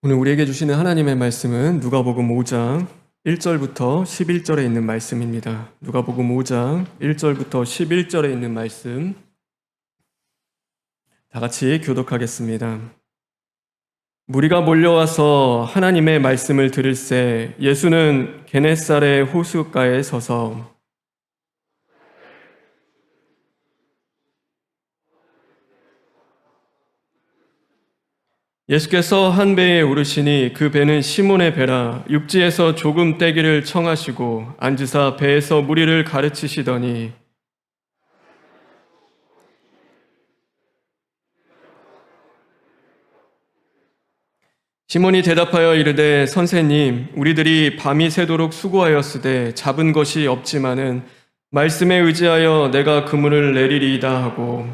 오늘 우리에게 주시는 하나님의 말씀은 누가복음 5장 1절부터 11절에 있는 말씀입니다. 누가복음 5장 1절부터 11절에 있는 말씀 다 같이 교독하겠습니다. 무리가 몰려와서 하나님의 말씀을 들을새 예수는 게네사렛 호숫가에 서서 예수께서 한 배에 오르시니 그 배는 시몬의 배라. 육지에서 조금 떼기를 청하시고 앉으사 배에서 무리를 가르치시더니 시몬이 대답하여 이르되 선생님 우리들이 밤이 새도록 수고하였으되 잡은 것이 없지만은 말씀에 의지하여 내가 그물을 내리리이다 하고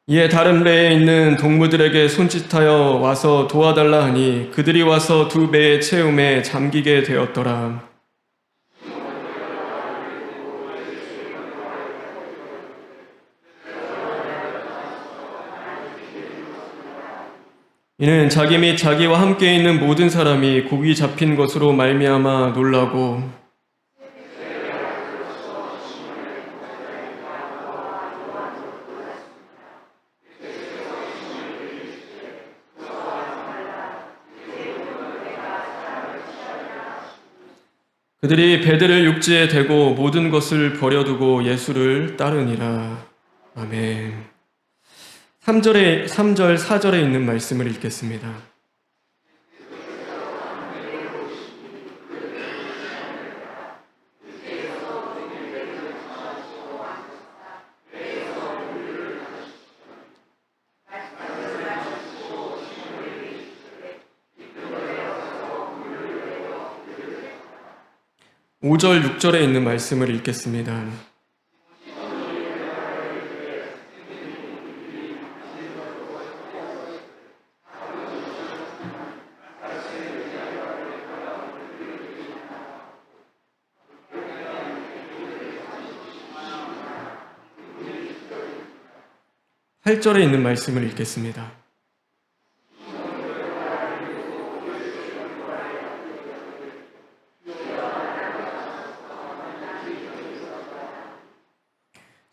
이에 다른 배에 있는 동무들에게 손짓하여 와서 도와달라 하니 그들이 와서 두 배의 채움에 잠기게 되었더라. 이는 자기 및 자기와 함께 있는 모든 사람이 고기 잡힌 것으로 말미암아 놀라고 그들이 배들을 육지에 대고 모든 것을 버려두고 예수를 따르니라. 아멘. 3절, 4절에 있는 말씀을 읽겠습니다. 오 절 6절에 있는 말씀을 읽겠습니다. 팔 절에 있는 말씀을 읽겠습니다.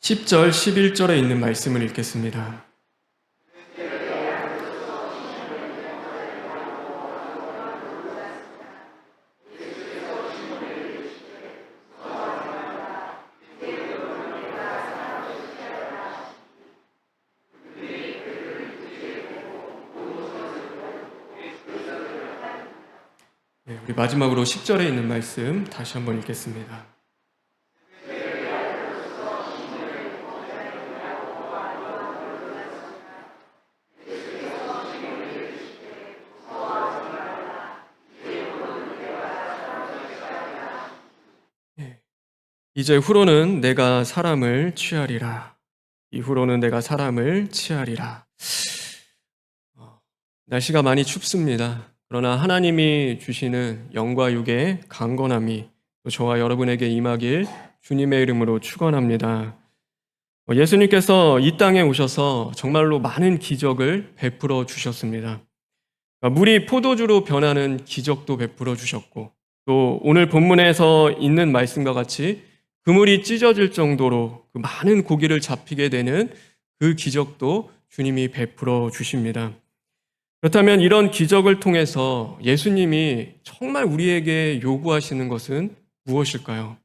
십 절 11절에 있는 말씀을 읽겠습니다. 우리 마지막으로 10절에 있는 말씀 다시 한번 읽겠습니다. 이제 후로는 내가 사람을 취하리라. 이후로는 내가 사람을 취하리라. 날씨가 많이 춥습니다. 그러나 하나님이 주시는 영과 육의 강건함이 저와 여러분에게 임하길 주님의 이름으로 축원합니다. 예수님께서 이 땅에 오셔서 정말로 많은 기적을 베풀어 주셨습니다. 물이 포도주로 변하는 기적도 베풀어 주셨고 또 오늘 본문에서 있는 말씀과 같이 그물이 찢어질 정도로 그 많은 고기를 잡히게 되는 그 기적도 주님이 베풀어 주십니다. 그렇다면 이런 기적을 통해서 예수님이 정말 우리에게 요구하시는 것은 무엇일까요?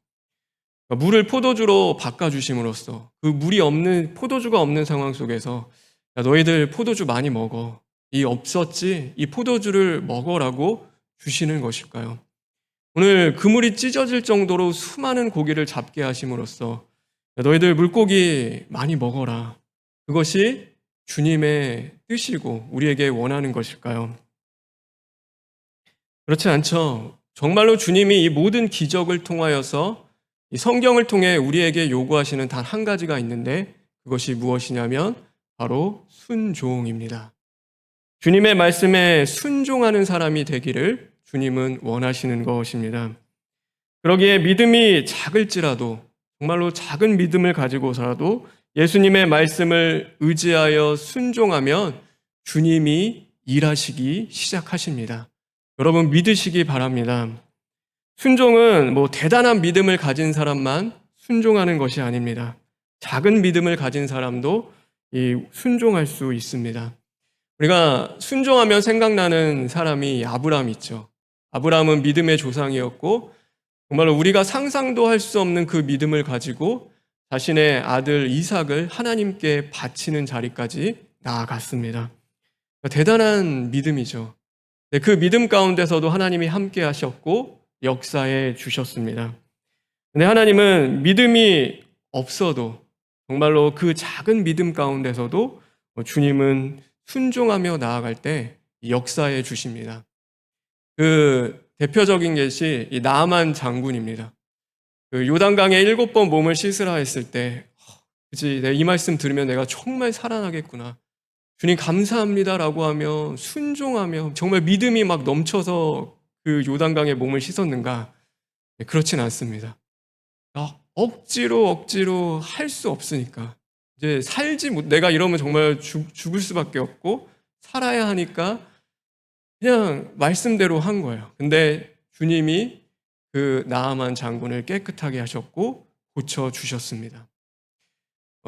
물을 포도주로 바꿔주심으로써 그 물이 없는, 포도주가 없는 상황 속에서 야, 너희들 포도주 많이 먹어. 이 없었지? 이 포도주를 먹어라고 주시는 것일까요? 오늘 그물이 찢어질 정도로 수많은 고기를 잡게 하심으로써 야, 너희들 물고기 많이 먹어라. 그것이 주님의 뜻이고 우리에게 원하는 것일까요? 그렇지 않죠. 정말로 주님이 이 모든 기적을 통하여서 이 성경을 통해 우리에게 요구하시는 단 한 가지가 있는데 그것이 무엇이냐면 바로 순종입니다. 주님의 말씀에 순종하는 사람이 되기를 주님은 원하시는 것입니다. 그러기에 믿음이 작을지라도 정말로 작은 믿음을 가지고서라도 예수님의 말씀을 의지하여 순종하면 주님이 일하시기 시작하십니다. 여러분 믿으시기 바랍니다. 순종은 대단한 믿음을 가진 사람만 순종하는 것이 아닙니다. 작은 믿음을 가진 사람도 순종할 수 있습니다. 우리가 순종하면 생각나는 사람이 아브라함 있죠. 아브라함은 믿음의 조상이었고 정말로 우리가 상상도 할 수 없는 그 믿음을 가지고 자신의 아들 이삭을 하나님께 바치는 자리까지 나아갔습니다. 대단한 믿음이죠. 그 믿음 가운데서도 하나님이 함께 하셨고 역사해 주셨습니다. 근데 하나님은 믿음이 없어도 정말로 그 작은 믿음 가운데서도 주님은 순종하며 나아갈 때 역사해 주십니다. 그 대표적인 것이 이 나아만 장군입니다. 그 요단강에 7번 몸을 씻으라 했을 때, 그치, 이 말씀 들으면 내가 정말 살아나겠구나. 주님 감사합니다라고 하며 순종하며 정말 믿음이 막 넘쳐서 그 요단강에 몸을 씻었는가? 그렇진 않습니다. 억지로 할 수 없으니까 이제 내가 이러면 정말 죽을 수밖에 없고 살아야 하니까 그냥 말씀대로 한 거예요. 근데 주님이 그 나아만 장군을 깨끗하게 하셨고 고쳐주셨습니다.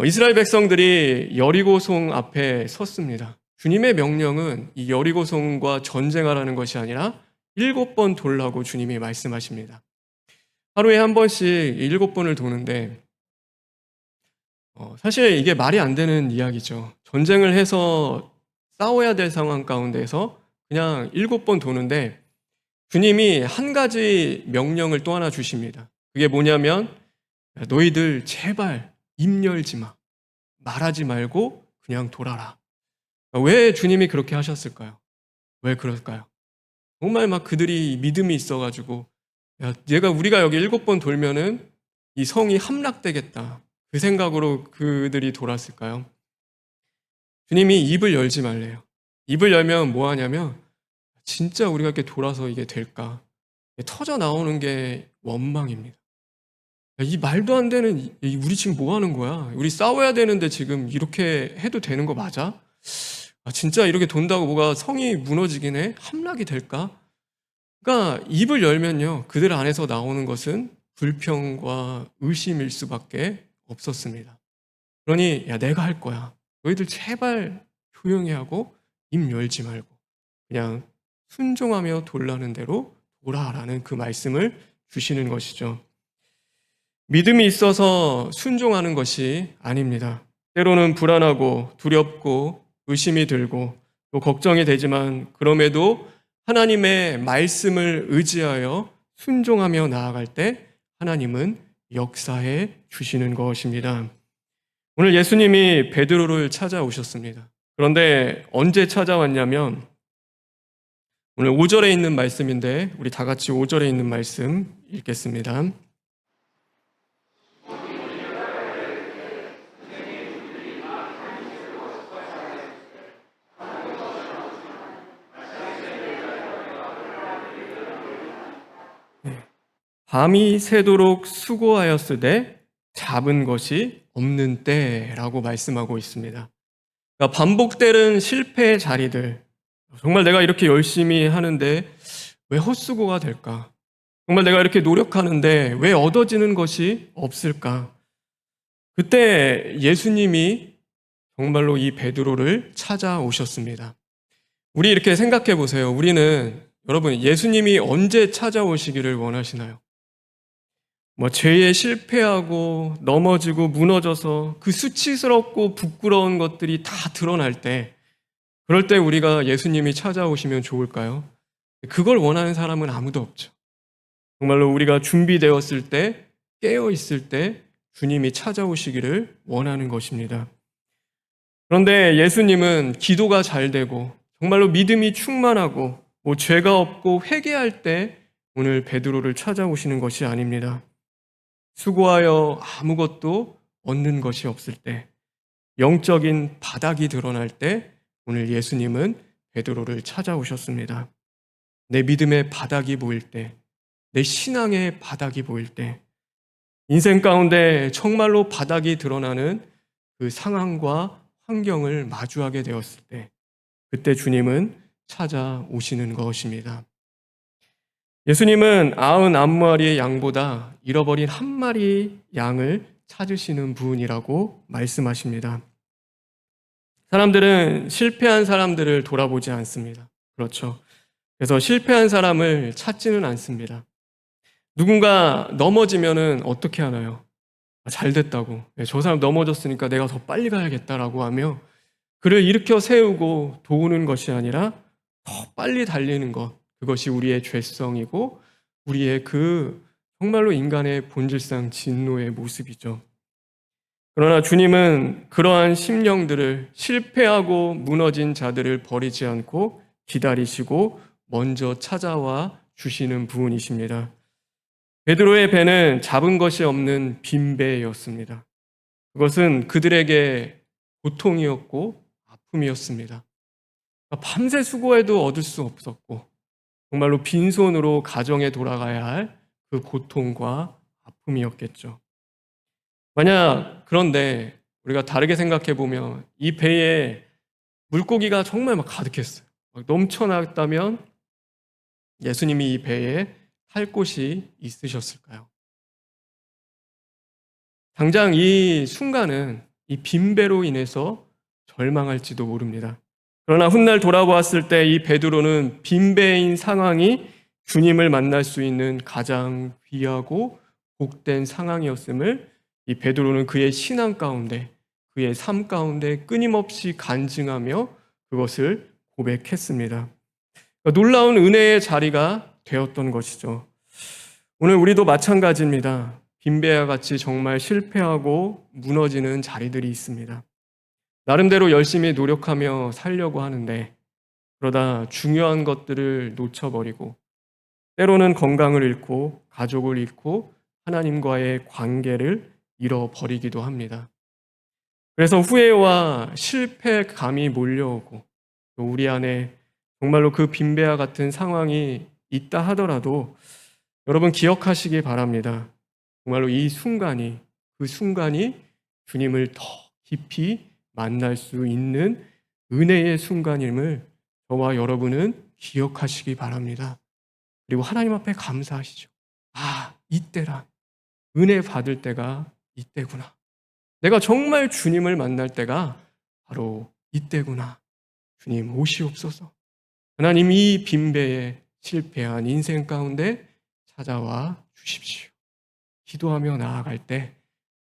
이스라엘 백성들이 여리고성 앞에 섰습니다. 주님의 명령은 이 여리고성과 전쟁하라는 것이 아니라 7번 돌라고 주님이 말씀하십니다. 하루에 한 번씩 7번을 도는데 사실 이게 말이 안 되는 이야기죠. 전쟁을 해서 싸워야 될 상황 가운데서 그냥 7번 도는데 주님이 한 가지 명령을 또 하나 주십니다. 그게 뭐냐면 너희들 제발 입 열지 마. 말하지 말고 그냥 돌아라. 왜 주님이 그렇게 하셨을까요? 왜 그럴까요? 정말 막 그들이 믿음이 있어가지고 우리가 여기 7번 돌면은 이 성이 함락되겠다. 그 생각으로 그들이 돌았을까요? 주님이 입을 열지 말래요. 입을 열면 뭐 하냐면 진짜 우리가 이렇게 돌아서 이게 될까? 터져 나오는 게 원망입니다. 이 말도 안 되는 우리 지금 뭐 하는 거야? 우리 싸워야 되는데 지금 이렇게 해도 되는 거 맞아? 진짜 이렇게 돈다고 뭐가 성이 무너지긴 해? 함락이 될까? 그러니까 입을 열면요, 그들 안에서 나오는 것은 불평과 의심일 수밖에 없었습니다. 그러니 내가 할 거야. 너희들 제발 조용히 하고 입 열지 말고 그냥 순종하며 돌라는 대로 돌아라는 그 말씀을 주시는 것이죠. 믿음이 있어서 순종하는 것이 아닙니다. 때로는 불안하고 두렵고 의심이 들고 또 걱정이 되지만 그럼에도 하나님의 말씀을 의지하여 순종하며 나아갈 때 하나님은 역사해 주시는 것입니다. 오늘 예수님이 베드로를 찾아오셨습니다. 그런데 언제 찾아왔냐면 오늘 5절에 있는 말씀인데 우리 다 같이 5절에 있는 말씀 읽겠습니다. 밤이 새도록 수고하였으되 잡은 것이 없는 때라고 말씀하고 있습니다. 그러니까 반복되는 실패의 자리들, 정말 내가 이렇게 열심히 하는데 왜 헛수고가 될까? 정말 내가 이렇게 노력하는데 왜 얻어지는 것이 없을까? 그때 예수님이 정말로 이 베드로를 찾아오셨습니다. 우리 이렇게 생각해 보세요. 여러분, 예수님이 언제 찾아오시기를 원하시나요? 죄에 실패하고 넘어지고 무너져서 그 수치스럽고 부끄러운 것들이 다 드러날 때, 그럴 때 우리가 예수님이 찾아오시면 좋을까요? 그걸 원하는 사람은 아무도 없죠. 정말로 우리가 준비되었을 때, 깨어있을 때 주님이 찾아오시기를 원하는 것입니다. 그런데 예수님은 기도가 잘 되고 정말로 믿음이 충만하고 죄가 없고 회개할 때 오늘 베드로를 찾아오시는 것이 아닙니다. 수고하여 아무것도 얻는 것이 없을 때, 영적인 바닥이 드러날 때 오늘 예수님은 베드로를 찾아오셨습니다. 내 믿음의 바닥이 보일 때, 내 신앙의 바닥이 보일 때, 인생 가운데 정말로 바닥이 드러나는 그 상황과 환경을 마주하게 되었을 때 그때 주님은 찾아오시는 것입니다. 예수님은 99마리의 양보다 잃어버린 한 마리 양을 찾으시는 분이라고 말씀하십니다. 사람들은 실패한 사람들을 돌아보지 않습니다. 그렇죠. 그래서 실패한 사람을 찾지는 않습니다. 누군가 넘어지면은 어떻게 하나요? 잘 됐다고. 저 사람 넘어졌으니까 내가 더 빨리 가야겠다라고 하며 그를 일으켜 세우고 도우는 것이 아니라 더 빨리 달리는 것. 그것이 우리의 죄성이고 우리의 그 정말로 인간의 본질상 진노의 모습이죠. 그러나 주님은 그러한 심령들을 실패하고 무너진 자들을 버리지 않고 기다리시고 먼저 찾아와 주시는 분이십니다. 베드로의 배는 잡은 것이 없는 빈 배였습니다. 그것은 그들에게 고통이었고 아픔이었습니다. 밤새 수고해도 얻을 수 없었고 정말로 빈손으로 가정에 돌아가야 할 그 고통과 아픔이었겠죠. 만약 그런데 우리가 다르게 생각해 보면 이 배에 물고기가 정말 막 가득했어요. 막 넘쳐났다면 예수님이 이 배에 탈 곳이 있으셨을까요? 당장 이 순간은 이 빈배로 인해서 절망할지도 모릅니다. 그러나 훗날 돌아보았을 때 이 베드로는 빈배인 상황이 주님을 만날 수 있는 가장 귀하고 복된 상황이었음을 이 베드로는 그의 신앙 가운데, 그의 삶 가운데 끊임없이 간증하며 그것을 고백했습니다. 놀라운 은혜의 자리가 되었던 것이죠. 오늘 우리도 마찬가지입니다. 빈배와 같이 정말 실패하고 무너지는 자리들이 있습니다. 나름대로 열심히 노력하며 살려고 하는데 그러다 중요한 것들을 놓쳐버리고 때로는 건강을 잃고 가족을 잃고 하나님과의 관계를 잃어버리기도 합니다. 그래서 후회와 실패감이 몰려오고 또 우리 안에 정말로 그 빈배와 같은 상황이 있다 하더라도 여러분 기억하시기 바랍니다. 정말로 이 순간이 그 순간이 주님을 더 깊이 만날 수 있는 은혜의 순간임을 저와 여러분은 기억하시기 바랍니다. 그리고 하나님 앞에 감사하시죠. 아, 이때란 은혜 받을 때가 이때구나. 내가 정말 주님을 만날 때가 바로 이때구나. 주님 오시옵소서. 하나님 이 빈배에 실패한 인생 가운데 찾아와 주십시오. 기도하며 나아갈 때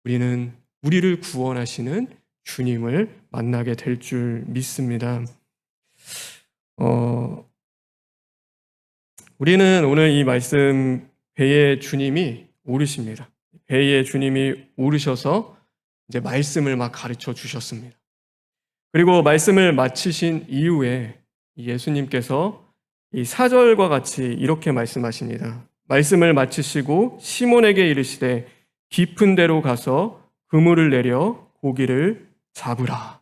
우리는 우리를 구원하시는 주님을 만나게 될 줄 믿습니다. 우리는 오늘 이 말씀 배의 주님이 오르십니다. 배의 주님이 오르셔서 이제 말씀을 막 가르쳐 주셨습니다. 그리고 말씀을 마치신 이후에 예수님께서 이 4절과 같이 이렇게 말씀하십니다. 말씀을 마치시고 시몬에게 이르시되 깊은 데로 가서 그물을 내려 고기를 잡으라.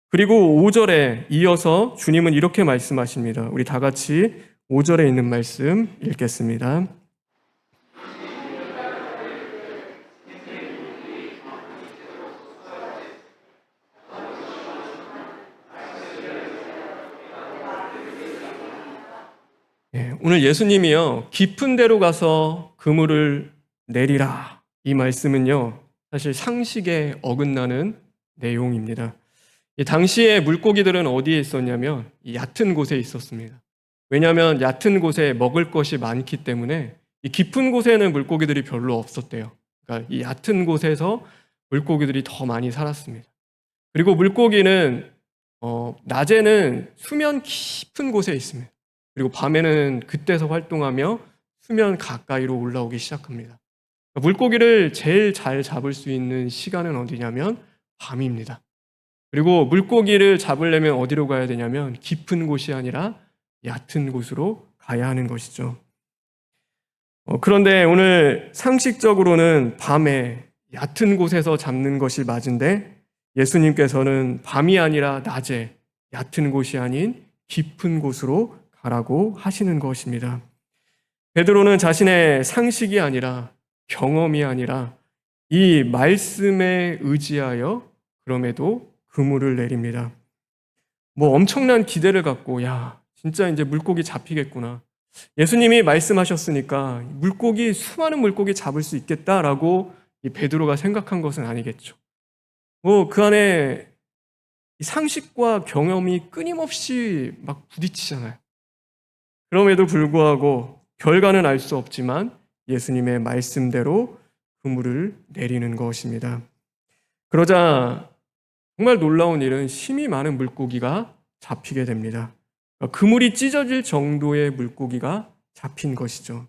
그리고 5절에 이어서 주님은 이렇게 말씀하십니다. 우리 다 같이 5절에 있는 말씀 읽겠습니다. 오늘 예수님이요 깊은 데로 가서 그물을 내리라 이 말씀은요 사실 상식에 어긋나는 내용입니다. 이 당시에 물고기들은 어디에 있었냐면 이 얕은 곳에 있었습니다. 왜냐하면 얕은 곳에 먹을 것이 많기 때문에 이 깊은 곳에는 물고기들이 별로 없었대요. 그러니까 이 얕은 곳에서 물고기들이 더 많이 살았습니다. 그리고 물고기는 낮에는 수면 깊은 곳에 있습니다. 그리고 밤에는 그때서 활동하며 수면 가까이로 올라오기 시작합니다. 물고기를 제일 잘 잡을 수 있는 시간은 어디냐면 밤입니다. 그리고 물고기를 잡으려면 어디로 가야 되냐면 깊은 곳이 아니라 얕은 곳으로 가야 하는 것이죠. 그런데 오늘 상식적으로는 밤에 얕은 곳에서 잡는 것이 맞은데 예수님께서는 밤이 아니라 낮에 얕은 곳이 아닌 깊은 곳으로 가라고 하시는 것입니다. 베드로는 자신의 상식이 아니라 경험이 아니라 이 말씀에 의지하여 그럼에도 그물을 내립니다. 뭐 엄청난 기대를 갖고 야, 진짜 이제 물고기 잡히겠구나. 예수님이 말씀하셨으니까 수많은 물고기 잡을 수 있겠다라고 이 베드로가 생각한 것은 아니겠죠. 뭐 그 안에 이 상식과 경험이 끊임없이 막 부딪히잖아요. 그럼에도 불구하고 결과는 알 수 없지만 예수님의 말씀대로 그물을 내리는 것입니다. 그러자 정말 놀라운 일은 심히 많은 물고기가 잡히게 됩니다. 그물이 찢어질 정도의 물고기가 잡힌 것이죠.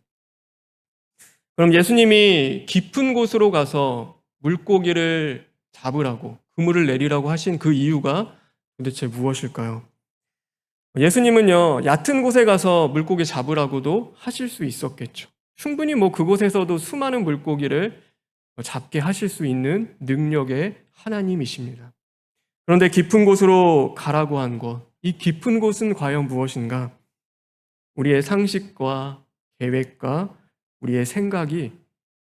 그럼 예수님이 깊은 곳으로 가서 물고기를 잡으라고, 그물을 내리라고 하신 그 이유가 도대체 무엇일까요? 예수님은요, 얕은 곳에 가서 물고기 잡으라고도 하실 수 있었겠죠. 충분히 뭐 그곳에서도 수많은 물고기를 잡게 하실 수 있는 능력의 하나님이십니다. 그런데 깊은 곳으로 가라고 한 것, 이 깊은 곳은 과연 무엇인가? 우리의 상식과 계획과 우리의 생각이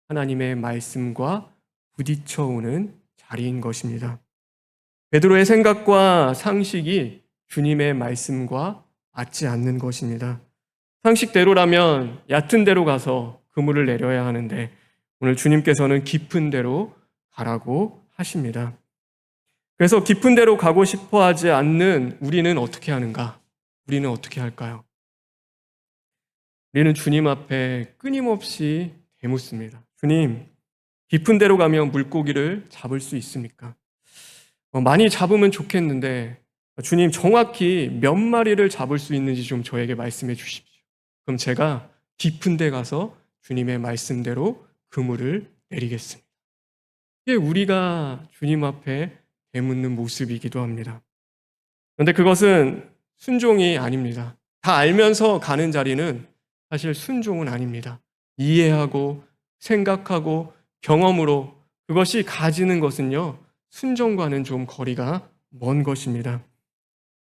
하나님의 말씀과 부딪혀오는 자리인 것입니다. 베드로의 생각과 상식이 주님의 말씀과 맞지 않는 것입니다. 상식대로라면 얕은 데로 가서 그물을 내려야 하는데 오늘 주님께서는 깊은 데로 가라고 하십니다. 그래서 깊은 데로 가고 싶어 하지 않는 우리는 어떻게 하는가? 우리는 어떻게 할까요? 우리는 주님 앞에 끊임없이 되묻습니다. 주님, 깊은 데로 가면 물고기를 잡을 수 있습니까? 많이 잡으면 좋겠는데 주님 정확히 몇 마리를 잡을 수 있는지 좀 저에게 말씀해 주십시오. 그럼 제가 깊은 데 가서 주님의 말씀대로 그물을 내리겠습니다. 이게 우리가 주님 앞에 되묻는 모습이기도 합니다. 그런데 그것은 순종이 아닙니다. 다 알면서 가는 자리는 사실 순종은 아닙니다. 이해하고 생각하고 경험으로 그것이 가지는 것은요, 순종과는 좀 거리가 먼 것입니다.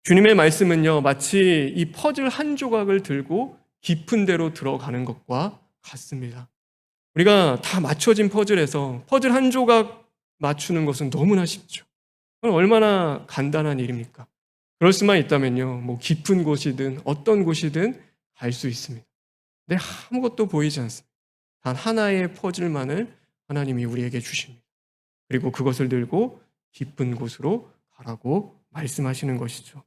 주님의 말씀은요, 마치 이 퍼즐 한 조각을 들고 깊은 데로 들어가는 것과 같습니다. 우리가 다 맞춰진 퍼즐에서 퍼즐 한 조각 맞추는 것은 너무나 쉽죠. 그건 얼마나 간단한 일입니까? 그럴 수만 있다면요, 뭐 깊은 곳이든 어떤 곳이든 갈 수 있습니다. 근데 아무것도 보이지 않습니다. 단 하나의 퍼즐만을 하나님이 우리에게 주십니다. 그리고 그것을 들고 깊은 곳으로 가라고 말씀하시는 것이죠.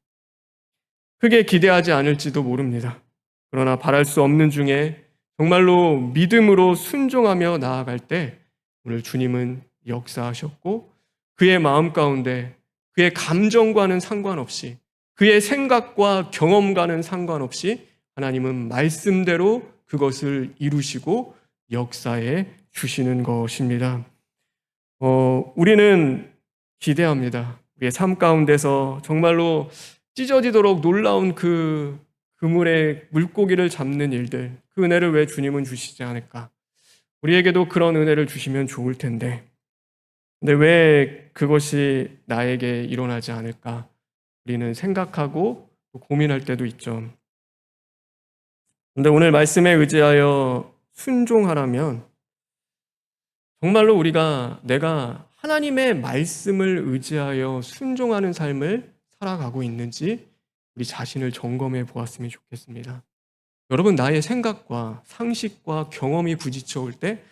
크게 기대하지 않을지도 모릅니다. 그러나 바랄 수 없는 중에 정말로 믿음으로 순종하며 나아갈 때 오늘 주님은 역사하셨고 그의 마음 가운데 그의 감정과는 상관없이 그의 생각과 경험과는 상관없이 하나님은 말씀대로 그것을 이루시고 역사해 주시는 것입니다. 우리는 기대합니다. 우리의 삶 가운데서 정말로 찢어지도록 놀라운 그 그물에 물고기를 잡는 일들, 그 은혜를 왜 주님은 주시지 않을까? 우리에게도 그런 은혜를 주시면 좋을 텐데, 근데 왜 그것이 나에게 일어나지 않을까? 우리는 생각하고 고민할 때도 있죠. 근데 오늘 말씀에 의지하여 순종하라면 정말로 내가 하나님의 말씀을 의지하여 순종하는 삶을 살아가고 있는지 우리 자신을 점검해 보았으면 좋겠습니다. 여러분, 나의 생각과 상식과 경험이 부딪혀 올 때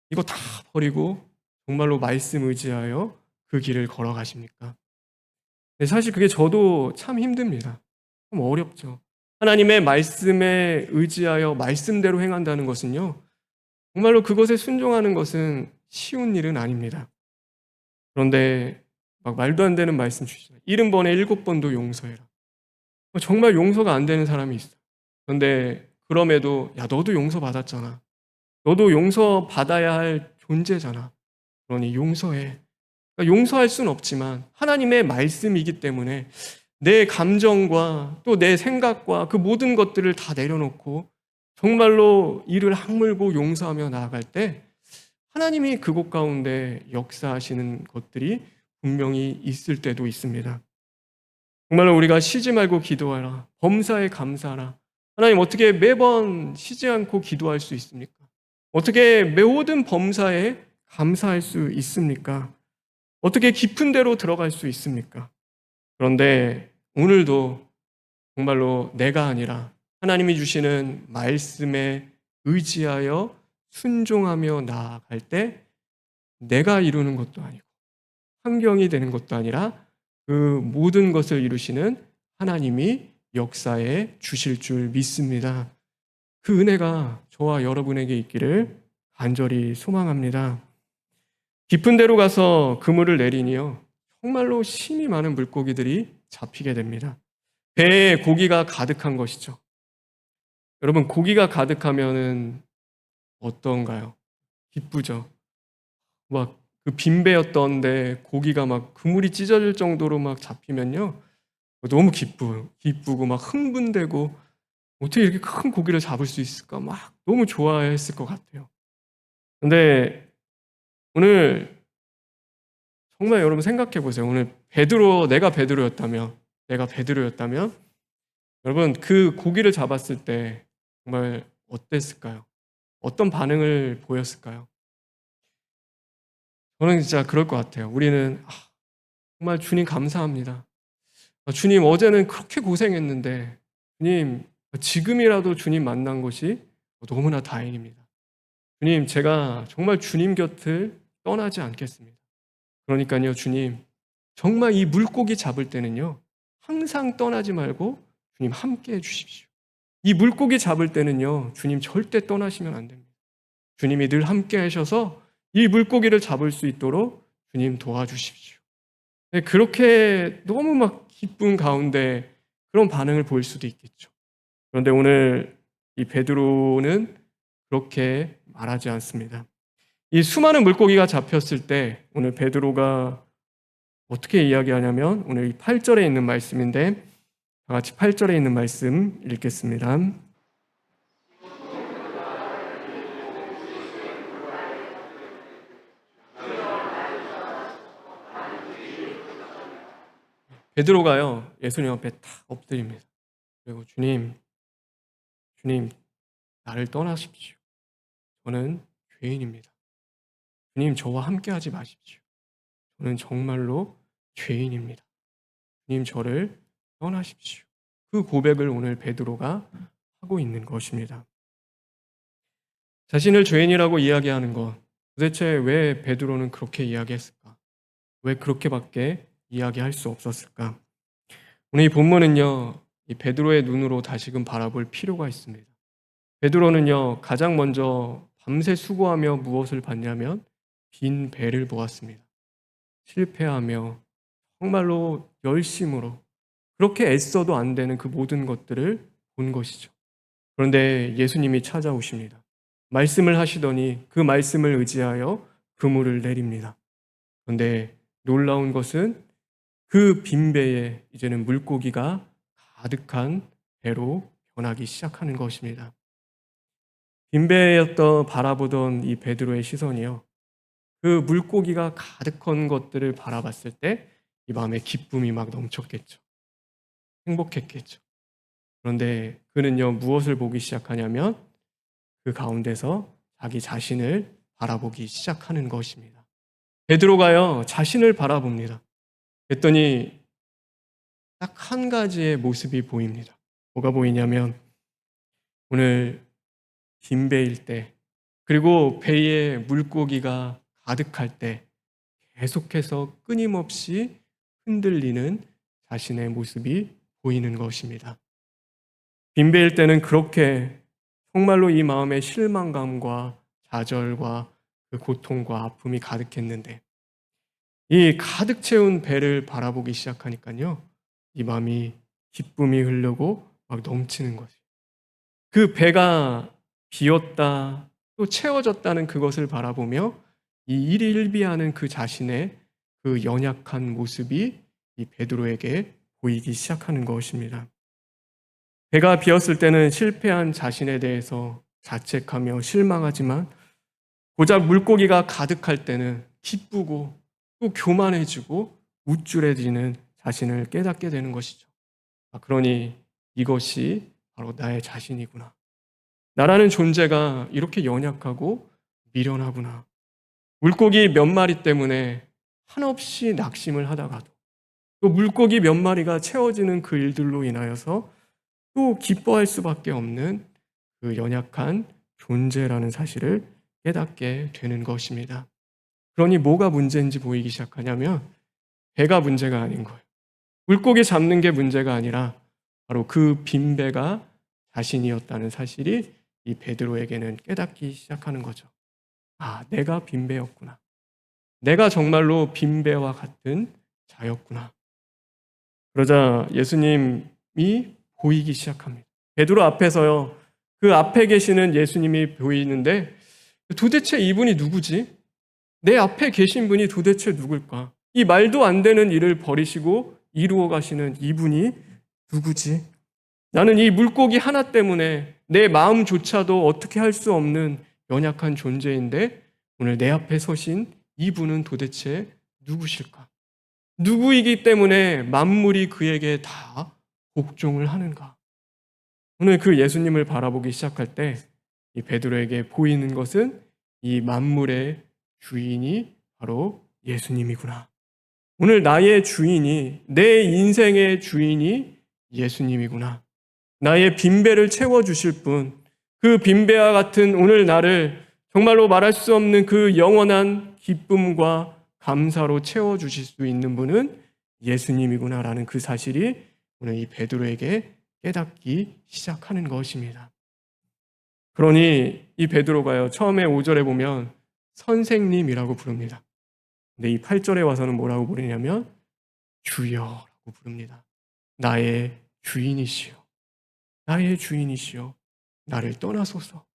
이거 다 버리고 정말로 말씀 의지하여 그 길을 걸어가십니까? 네, 사실 그게 저도 참 힘듭니다. 좀 어렵죠. 하나님의 말씀에 의지하여 말씀대로 행한다는 것은요, 정말로 그것에 순종하는 것은 쉬운 일은 아닙니다. 그런데 막 말도 안 되는 말씀 주시잖아요. 70번에 7번도 용서해라. 정말 용서가 안 되는 사람이 있어요. 그런데 그럼에도 야, 너도 용서받았잖아. 너도 용서받아야 할 존재잖아. 그러니 용서해. 그러니까 용서할 수는 없지만 하나님의 말씀이기 때문에 내 감정과 또 내 생각과 그 모든 것들을 다 내려놓고 정말로 이를 악물고 용서하며 나아갈 때 하나님이 그곳 가운데 역사하시는 것들이 분명히 있을 때도 있습니다. 정말로 우리가 쉬지 말고 기도하라. 범사에 감사하라. 하나님, 어떻게 매번 쉬지 않고 기도할 수 있습니까? 어떻게 모든 범사에 감사할 수 있습니까? 어떻게 깊은 데로 들어갈 수 있습니까? 그런데 오늘도 정말로 내가 아니라 하나님이 주시는 말씀에 의지하여 순종하며 나아갈 때 내가 이루는 것도 아니고 환경이 되는 것도 아니라 그 모든 것을 이루시는 하나님이 역사에 주실 줄 믿습니다. 그 은혜가 저와 여러분에게 있기를 간절히 소망합니다. 깊은 데로 가서 그물을 내리니요, 정말로 힘이 많은 물고기들이 잡히게 됩니다. 배에 고기가 가득한 것이죠. 여러분, 고기가 가득하면은 어떤가요? 기쁘죠. 막 그 빈배였던데 고기가 막 그물이 찢어질 정도로 막 잡히면요, 너무 기쁘고 막 흥분되고 어떻게 이렇게 큰 고기를 잡을 수 있을까? 막 너무 좋아했을 것 같아요. 근데 오늘 정말 여러분 생각해 보세요. 오늘 내가 베드로였다면 여러분 그 고기를 잡았을 때 정말 어땠을까요? 어떤 반응을 보였을까요? 저는 진짜 그럴 것 같아요. 우리는 정말 주님 감사합니다. 주님 어제는 그렇게 고생했는데 주님 지금이라도 주님 만난 것이 너무나 다행입니다. 주님 제가 정말 주님 곁을 떠나지 않겠습니다. 그러니까요 주님 정말 이 물고기 잡을 때는요 항상 떠나지 말고 주님 함께 해 주십시오. 이 물고기 잡을 때는요 주님 절대 떠나시면 안 됩니다. 주님이 늘 함께 하셔서 이 물고기를 잡을 수 있도록 주님 도와주십시오. 네, 그렇게 너무 막 기쁜 가운데 그런 반응을 보일 수도 있겠죠. 그런데 오늘 이 베드로는 그렇게 말하지 않습니다. 이 수많은 물고기가 잡혔을 때 오늘 베드로가 어떻게 이야기하냐면 오늘 이 8절에 있는 말씀인데 다 같이 8절에 있는 말씀 읽겠습니다. 베드로가요 예수님 앞에 탁 엎드립니다. 그리고 주님 나를 떠나십시오. 저는 죄인입니다. 주님 저와 함께하지 마십시오. 저는 정말로 죄인입니다. 주님 저를 떠나십시오. 그 고백을 오늘 베드로가 하고 있는 것입니다. 자신을 죄인이라고 이야기하는 것, 도대체 왜 베드로는 그렇게 이야기했을까? 왜 그렇게밖에 이야기할 수 없었을까? 오늘 이 본문은요, 이 베드로의 눈으로 다시금 바라볼 필요가 있습니다. 베드로는요, 가장 먼저 밤새 수고하며 무엇을 봤냐면 빈 배를 보았습니다. 실패하며 정말로 열심으로 그렇게 애써도 안 되는 그 모든 것들을 본 것이죠. 그런데 예수님이 찾아오십니다. 말씀을 하시더니 그 말씀을 의지하여 그물을 내립니다. 그런데 놀라운 것은 그 빈배에 이제는 물고기가 가득한 배로 변하기 시작하는 것입니다. 빈배였던 바라보던 이 베드로의 시선이요. 그 물고기가 가득한 것들을 바라봤을 때 이 마음에 기쁨이 막 넘쳤겠죠. 행복했겠죠. 그런데 그는요, 무엇을 보기 시작하냐면 그 가운데서 자기 자신을 바라보기 시작하는 것입니다. 베드로가요, 자신을 바라봅니다. 그랬더니 딱 한 가지의 모습이 보입니다. 뭐가 보이냐면 오늘 빈 배일 때 그리고 배에 물고기가 가득할 때 계속해서 끊임없이 흔들리는 자신의 모습이 보이는 것입니다. 빈배일 때는 그렇게 정말로 이 마음에 실망감과 좌절과 그 고통과 아픔이 가득했는데 이 가득 채운 배를 바라보기 시작하니까요. 이 마음이 기쁨이 흐르고 막 넘치는 거죠. 그 배가 비었다 또 채워졌다는 그것을 바라보며 이 일희일비하는 그 자신의 그 연약한 모습이 이 베드로에게 보이기 시작하는 것입니다. 배가 비었을 때는 실패한 자신에 대해서 자책하며 실망하지만 고작 물고기가 가득할 때는 기쁘고 또 교만해지고 우쭐해지는 자신을 깨닫게 되는 것이죠. 그러니 이것이 바로 나의 자신이구나. 나라는 존재가 이렇게 연약하고 미련하구나. 물고기 몇 마리 때문에 한없이 낙심을 하다가도 또 물고기 몇 마리가 채워지는 그 일들로 인하여서 또 기뻐할 수밖에 없는 그 연약한 존재라는 사실을 깨닫게 되는 것입니다. 그러니 뭐가 문제인지 보이기 시작하냐면 배가 문제가 아닌 거예요. 물고기 잡는 게 문제가 아니라 바로 그 빈배가 자신이었다는 사실이 이 베드로에게는 깨닫기 시작하는 거죠. 아, 내가 빈배였구나. 내가 정말로 빈배와 같은 자였구나. 그러자 예수님이 보이기 시작합니다. 베드로 앞에서요. 그 앞에 계시는 예수님이 보이는데 도대체 이분이 누구지? 내 앞에 계신 분이 도대체 누굴까? 이 말도 안 되는 일을 버리시고 이루어 가시는 이분이 누구지? 나는 이 물고기 하나 때문에 내 마음조차도 어떻게 할 수 없는 연약한 존재인데 오늘 내 앞에 서신 이분은 도대체 누구실까? 누구이기 때문에 만물이 그에게 다 복종을 하는가? 오늘 그 예수님을 바라보기 시작할 때 이 베드로에게 보이는 것은 이 만물의 주인이 바로 예수님이구나. 오늘 나의 주인이, 내 인생의 주인이 예수님이구나. 나의 빈배를 채워주실 분, 그 빈배와 같은 오늘 나를 정말로 말할 수 없는 그 영원한 기쁨과 감사로 채워주실 수 있는 분은 예수님이구나라는 그 사실이 오늘 이 베드로에게 깨닫기 시작하는 것입니다. 그러니 이 베드로가요, 처음에 5절에 보면 선생님이라고 부릅니다. 근데 이 8절에 와서는 뭐라고 부르냐면 주여라고 부릅니다. 나의 주인이시여. 나의 주인이시여. 나를 떠나소서.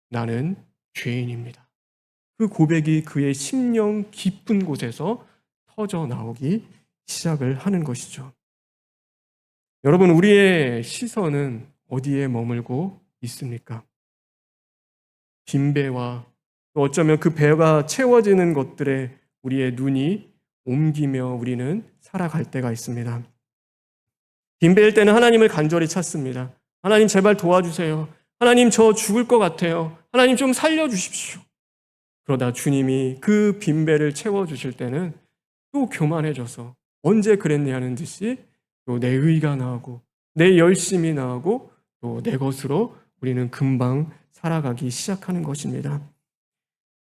나는 죄인입니다. 그 고백이 그의 심령 깊은 곳에서 터져 나오기 시작을 하는 것이죠. 여러분, 우리의 시선은 어디에 머물고 있습니까? 빈배와 또 어쩌면 그 배가 채워지는 것들에 우리의 눈이 옮기며 우리는 살아갈 때가 있습니다. 빈배일 때는 하나님을 간절히 찾습니다. 하나님 제발 도와주세요. 하나님 저 죽을 것 같아요. 하나님 좀 살려주십시오. 그러다 주님이 그 빈배를 채워주실 때는 또 교만해져서 언제 그랬냐 하는 듯이 또 내 의가 나오고 내 열심이 나오고 또 내 것으로 우리는 금방 살아가기 시작하는 것입니다.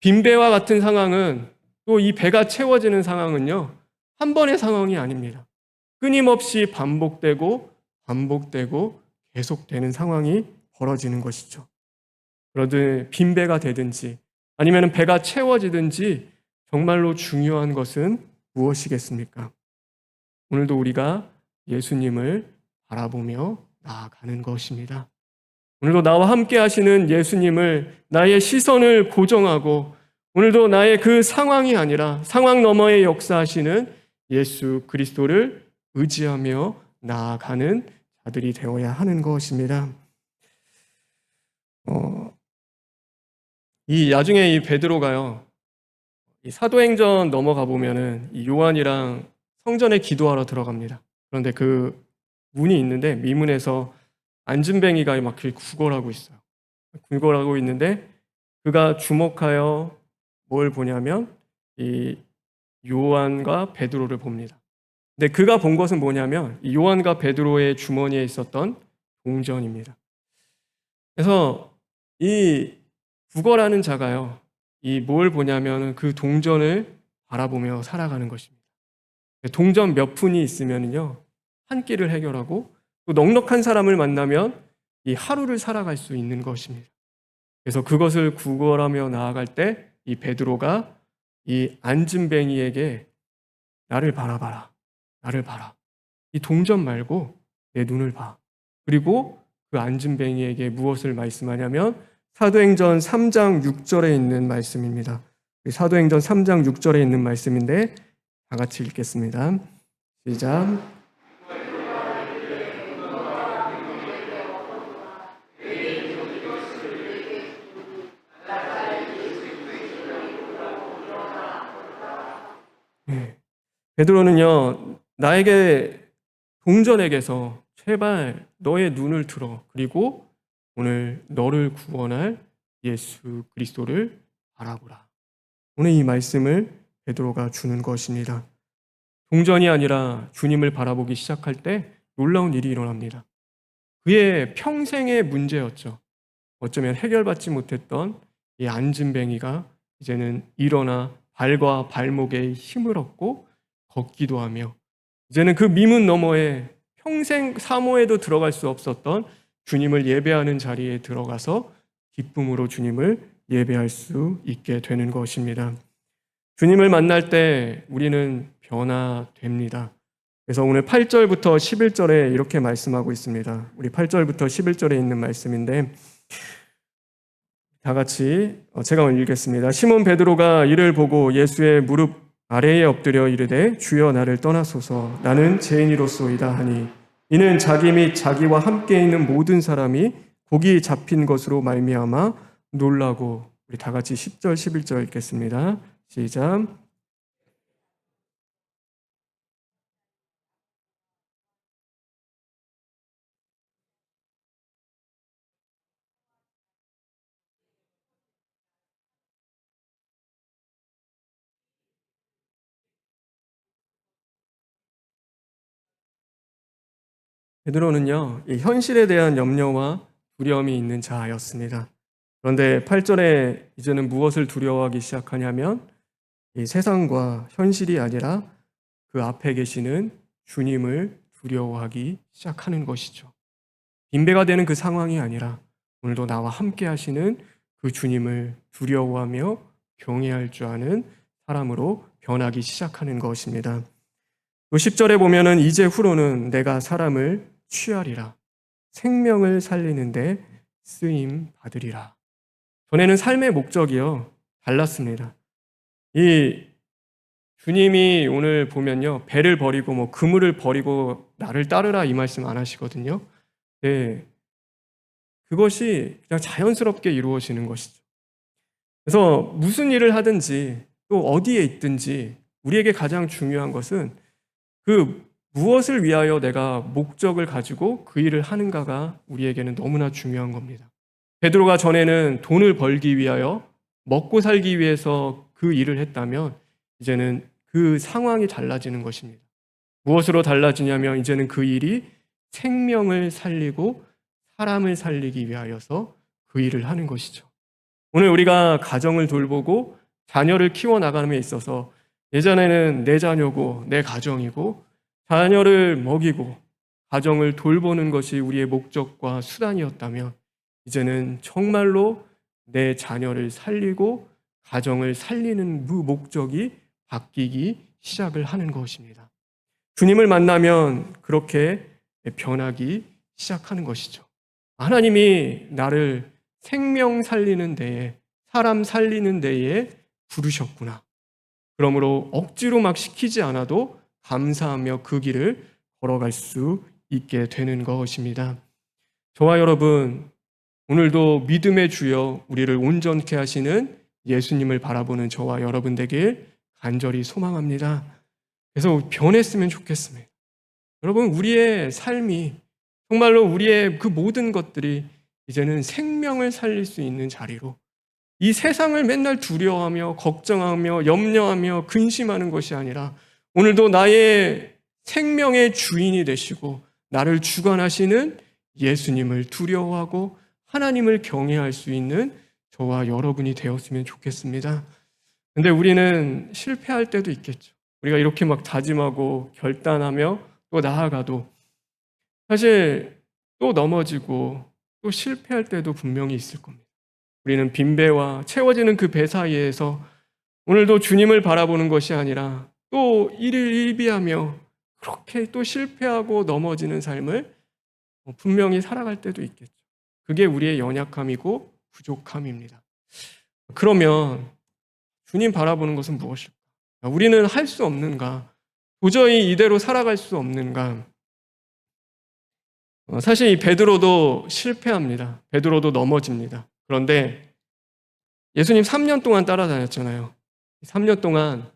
빈배와 같은 상황은 또 이 배가 채워지는 상황은요, 한 번의 상황이 아닙니다. 끊임없이 반복되고 계속되는 상황이 벌어지는 것이죠. 그러든 빈배가 되든지 아니면 배가 채워지든지 정말로 중요한 것은 무엇이겠습니까? 오늘도 우리가 예수님을 바라보며 나아가는 것입니다. 오늘도 나와 함께 하시는 예수님을 나의 시선을 고정하고 오늘도 나의 그 상황이 아니라 상황 너머에 역사하시는 예수 그리스도를 의지하며 나아가는 자들이 되어야 하는 것입니다. 이 나중에 이 베드로가요, 이 사도행전 넘어가 보면은 이 요한이랑 성전에 기도하러 들어갑니다. 그런데 그 문이 있는데 미문에서 안진뱅이가 막 구걸하고 있어요. 구걸하고 있는데 그가 주목하여 뭘 보냐면 이 요한과 베드로를 봅니다. 근데 그가 본 것은 뭐냐면 이 요한과 베드로의 주머니에 있었던 동전입니다. 그래서 이 구걸하는 자가요, 이 뭘 보냐면 그 동전을 바라보며 살아가는 것입니다. 동전 몇 푼이 있으면요 한 끼를 해결하고 또 넉넉한 사람을 만나면 이 하루를 살아갈 수 있는 것입니다. 그래서 그것을 구걸하며 나아갈 때 이 베드로가 이 안진뱅이에게 나를 바라봐라. 나를 봐라. 이 동전 말고 내 눈을 봐. 그리고 그 안진뱅이에게 무엇을 말씀하냐면 사도행전 3장 6절에 있는 말씀입니다. 사도행전 3장 6절에 있는 말씀인데 다 같이 읽겠습니다. 시작. 베드로는요, 나에게 동전에게서 제발 너의 눈을 들어 그리고 오늘 너를 구원할 예수 그리스도를 바라보라. 오늘 이 말씀을 베드로가 주는 것입니다. 동전이 아니라 주님을 바라보기 시작할 때 놀라운 일이 일어납니다. 그의 평생의 문제였죠. 어쩌면 해결받지 못했던 이 앉은뱅이가 이제는 일어나 발과 발목에 힘을 얻고 걷기도 하며, 이제는 그 미문 너머에 평생 사모에도 들어갈 수 없었던 주님을 예배하는 자리에 들어가서 기쁨으로 주님을 예배할 수 있게 되는 것입니다. 주님을 만날 때 우리는 변화됩니다. 그래서 오늘 8절부터 11절에 이렇게 말씀하고 있습니다. 우리 8절부터 11절에 있는 말씀인데, 다 같이 제가 읽겠습니다. 시몬 베드로가 이를 보고 예수의 무릎 아래에 엎드려 이르되 주여 나를 떠나소서 나는 죄인이로소이다 하니, 이는 자기 및 자기와 함께 있는 모든 사람이 곡이 잡힌 것으로 말미암아 놀라고. 우리 다 같이 10절 11절 읽겠습니다. 시작. 베드로는요, 이 현실에 대한 염려와 두려움이 있는 자였습니다. 그런데 8절에 이제는 무엇을 두려워하기 시작하냐면, 이 세상과 현실이 아니라 그 앞에 계시는 주님을 두려워하기 시작하는 것이죠. 빈배가 되는 그 상황이 아니라 오늘도 나와 함께 하시는 그 주님을 두려워하며 경외할 줄 아는 사람으로 변하기 시작하는 것입니다. 또 10절에 보면은 이제 후로는 내가 사람을 취하리라, 생명을 살리는데 쓰임 받으리라. 전에는 삶의 목적이요 달랐습니다. 이 주님이 오늘 보면요, 배를 버리고 뭐 그물을 버리고 나를 따르라 이 말씀 안 하시거든요. 네, 그것이 그냥 자연스럽게 이루어지는 것이죠. 그래서 무슨 일을 하든지 또 어디에 있든지 우리에게 가장 중요한 것은 그 무엇을 위하여 내가 목적을 가지고 그 일을 하는가가 우리에게는 너무나 중요한 겁니다. 베드로가 전에는 돈을 벌기 위하여 먹고 살기 위해서 그 일을 했다면 이제는 그 상황이 달라지는 것입니다. 무엇으로 달라지냐면 이제는 그 일이 생명을 살리고 사람을 살리기 위하여서 그 일을 하는 것이죠. 오늘 우리가 가정을 돌보고 자녀를 키워나감에 있어서 예전에는 내 자녀고 내 가정이고 자녀를 먹이고 가정을 돌보는 것이 우리의 목적과 수단이었다면, 이제는 정말로 내 자녀를 살리고 가정을 살리는 그 목적이 바뀌기 시작을 하는 것입니다. 주님을 만나면 그렇게 변하기 시작하는 것이죠. 하나님이 나를 생명 살리는 데에, 사람 살리는 데에 부르셨구나. 그러므로 억지로 막 시키지 않아도 감사하며 그 길을 걸어갈 수 있게 되는 것입니다. 저와 여러분, 오늘도 믿음의 주여 우리를 온전케 하시는 예수님을 바라보는 저와 여러분 되길 간절히 소망합니다. 그래서 변했으면 좋겠습니다. 여러분, 우리의 삶이 정말로 우리의 그 모든 것들이 이제는 생명을 살릴 수 있는 자리로, 이 세상을 맨날 두려워하며 걱정하며 염려하며 근심하는 것이 아니라 오늘도 나의 생명의 주인이 되시고 나를 주관하시는 예수님을 두려워하고 하나님을 경외할 수 있는 저와 여러분이 되었으면 좋겠습니다. 근데 우리는 실패할 때도 있겠죠. 우리가 이렇게 막 다짐하고 결단하며 또 나아가도 사실 또 넘어지고 또 실패할 때도 분명히 있을 겁니다. 우리는 빈배와 채워지는 그 배 사이에서 오늘도 주님을 바라보는 것이 아니라 또 일일일비하며 그렇게 또 실패하고 넘어지는 삶을 분명히 살아갈 때도 있겠죠. 그게 우리의 연약함이고 부족함입니다. 그러면 주님 바라보는 것은 무엇일까? 우리는 할 수 없는가? 도저히 이대로 살아갈 수 없는가? 사실 이 베드로도 실패합니다. 베드로도 넘어집니다. 그런데 예수님 3년 동안 따라다녔잖아요. 3년 동안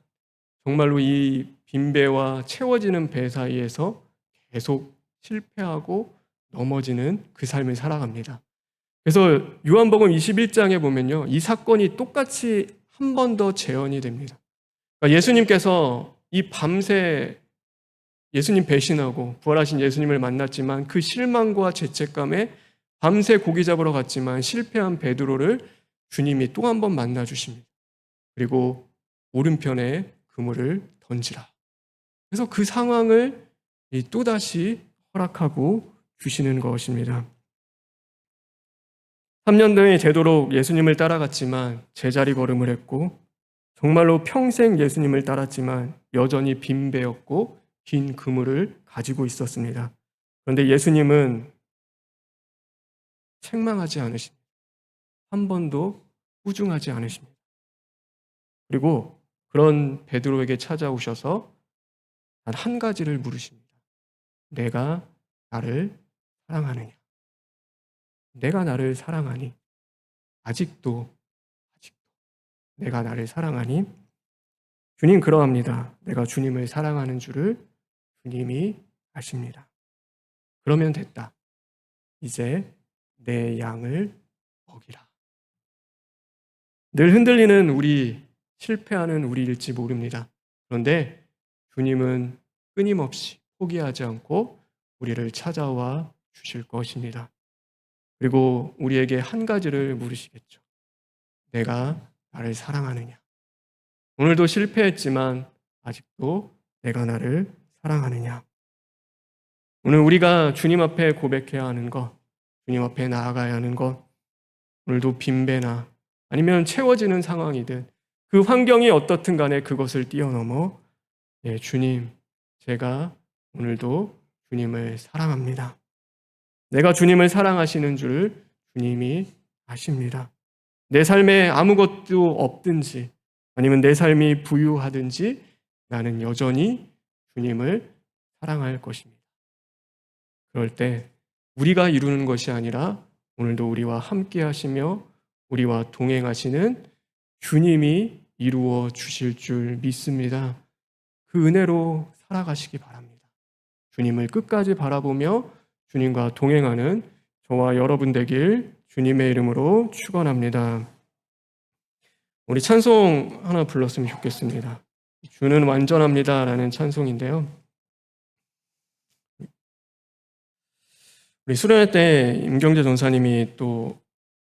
정말로 이 빈배와 채워지는 배 사이에서 계속 실패하고 넘어지는 그 삶을 살아갑니다. 그래서 요한복음 21장에 보면요, 이 사건이 똑같이 한 번 더 재현이 됩니다. 그러니까 예수님께서 이 밤새 예수님 배신하고 부활하신 예수님을 만났지만 그 실망과 죄책감에 밤새 고기 잡으러 갔지만 실패한 베드로를 주님이 또 한 번 만나 주십니다. 그리고 오른편에 그물을 던지라. 그래서 그 상황을 또다시 허락하고 주시는 것입니다. 3년 동안 되도록 예수님을 따라갔지만 제자리 걸음을 했고 정말로 평생 예수님을 따랐지만 여전히 빈 배였고 긴 그물을 가지고 있었습니다. 그런데 예수님은 책망하지 않으십니다. 한 번도 꾸중하지 않으십니다. 그리고 그런 베드로에게 찾아오셔서 단 한 가지를 물으십니다. 내가 나를 사랑하느냐? 내가 나를 사랑하니? 아직도 내가 나를 사랑하니? 주님 그러합니다. 내가 주님을 사랑하는 줄을 주님이 아십니다. 그러면 됐다. 이제 내 양을 먹이라. 늘 흔들리는 우리, 실패하는 우리일지 모릅니다. 그런데 주님은 끊임없이 포기하지 않고 우리를 찾아와 주실 것입니다. 그리고 우리에게 한 가지를 물으시겠죠. 내가 나를 사랑하느냐? 오늘도 실패했지만 아직도 내가 나를 사랑하느냐? 오늘 우리가 주님 앞에 고백해야 하는 것, 주님 앞에 나아가야 하는 것, 오늘도 빈배나 아니면 채워지는 상황이든 그 환경이 어떻든 간에 그것을 뛰어넘어 주님, 제가 오늘도 주님을 사랑합니다. 내가 주님을 사랑하시는 줄을 주님이 아십니다. 내 삶에 아무것도 없든지 아니면 내 삶이 부유하든지 나는 여전히 주님을 사랑할 것입니다. 그럴 때 우리가 이루는 것이 아니라 오늘도 우리와 함께 하시며 우리와 동행하시는 주님이 이루어 주실 줄 믿습니다. 그 은혜로 살아가시기 바랍니다. 주님을 끝까지 바라보며 주님과 동행하는 저와 여러분 되길 주님의 이름으로 축원합니다. 우리 찬송 하나 불렀으면 좋겠습니다. 주는 완전합니다라는 찬송인데요. 우리 수련회 때 임경재 전사님이 또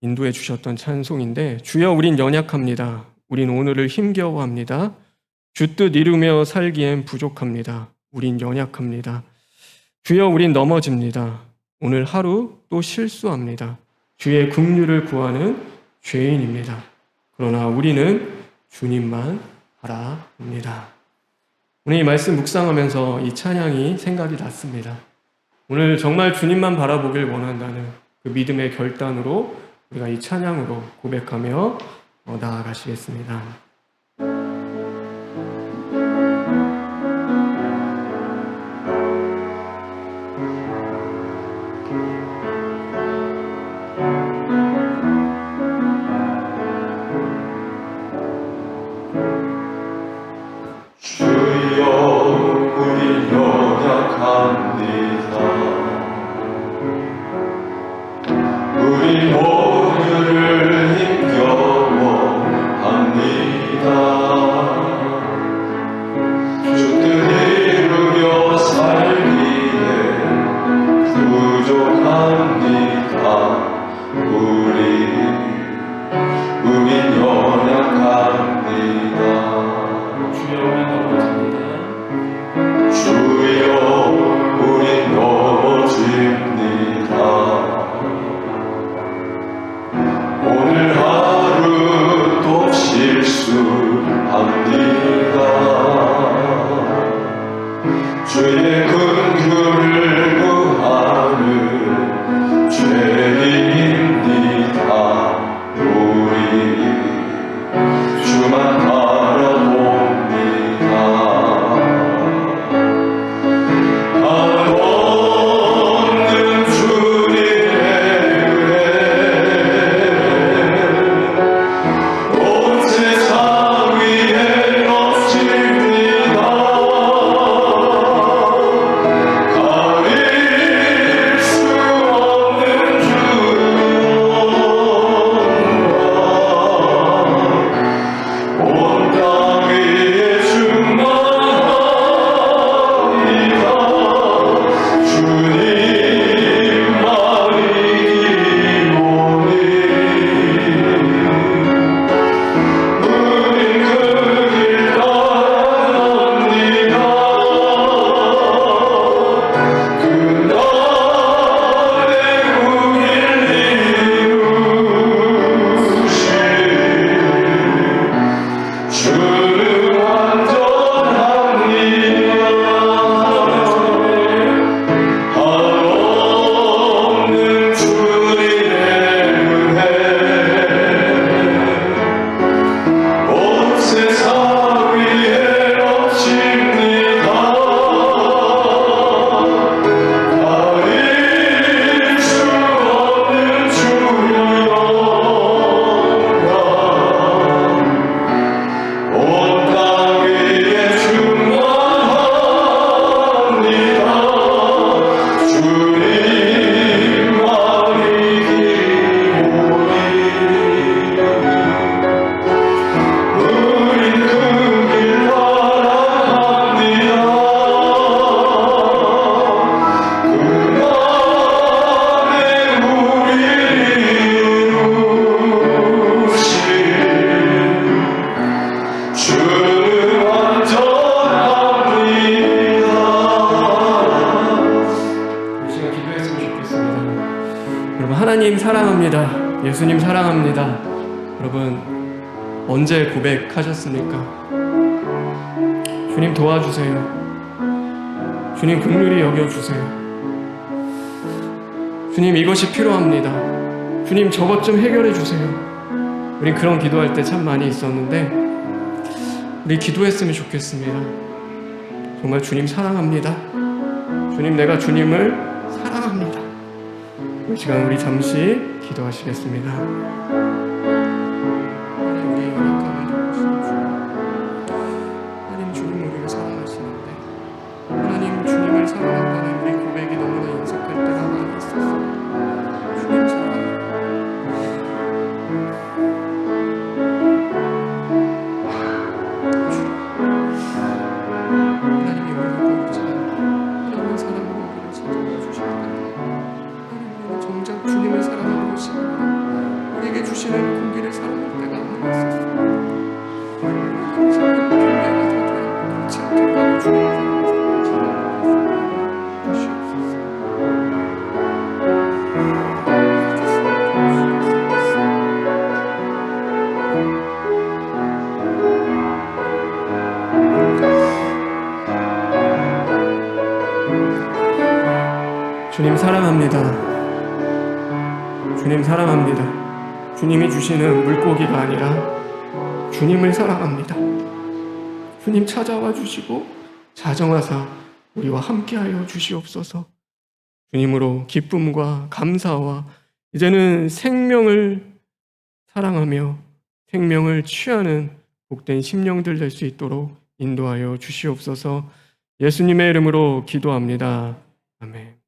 인도해 주셨던 찬송인데, 주여 우린 연약합니다. 우린 오늘을 힘겨워합니다. 주 뜻 이루며 살기엔 부족합니다. 우린 연약합니다. 주여 우린 넘어집니다. 오늘 하루 또 실수합니다. 주의 긍휼을 구하는 죄인입니다. 그러나 우리는 주님만 바라봅니다. 오늘 이 말씀 묵상하면서 이 찬양이 생각이 났습니다. 오늘 정말 주님만 바라보길 원한다는 그 믿음의 결단으로 우리가 이 찬양으로 고백하며 나아가시겠습니다. 하나님 사랑합니다. 예수님 사랑합니다. 여러분, 언제 고백하셨습니까? 주님 도와주세요. 주님 긍휼히 여겨주세요. 주님 이것이 필요합니다. 주님 저것 좀 해결해 주세요. 우리 그런 기도할 때 참 많이 있었는데 우리 기도했으면 좋겠습니다. 정말 주님 사랑합니다. 주님, 내가 주님을 사랑합니다. 이 시간 우리 잠시 기도하시겠습니다. 우리 연약함을 도우시는 주님, 하나님 주님 우리를 사랑하시는데 하나님 주님을 사랑한다는 우리 고백이 너무나 인색할 때가 많이 있었어요. 주님 사랑합니다. 하나님이 우리를 버리지 않고 하나님의 사랑으로 우리를 찾아와 주시는데 하나님, 우리는 정작 주님을 사랑하는 것이 아니라 우리에게 주시는 공기를 사랑할 때가 많이 있었어요. 감사하는 교회가 더 되어 그렇지 않겠다고 주님을 사랑하는 주시옵소서. 주님 사랑합니다. 주님 사랑합니다. 주님이 주시는 물고기가 아니라 주님을 사랑합니다. 주님 찾아와 주시고 자정하사 우리와 함께하여 주시옵소서. 주님으로 기쁨과 감사와 이제는 생명을 사랑하며 생명을 취하는 복된 심령들 될 수 있도록 인도하여 주시옵소서. 예수님의 이름으로 기도합니다. 아멘.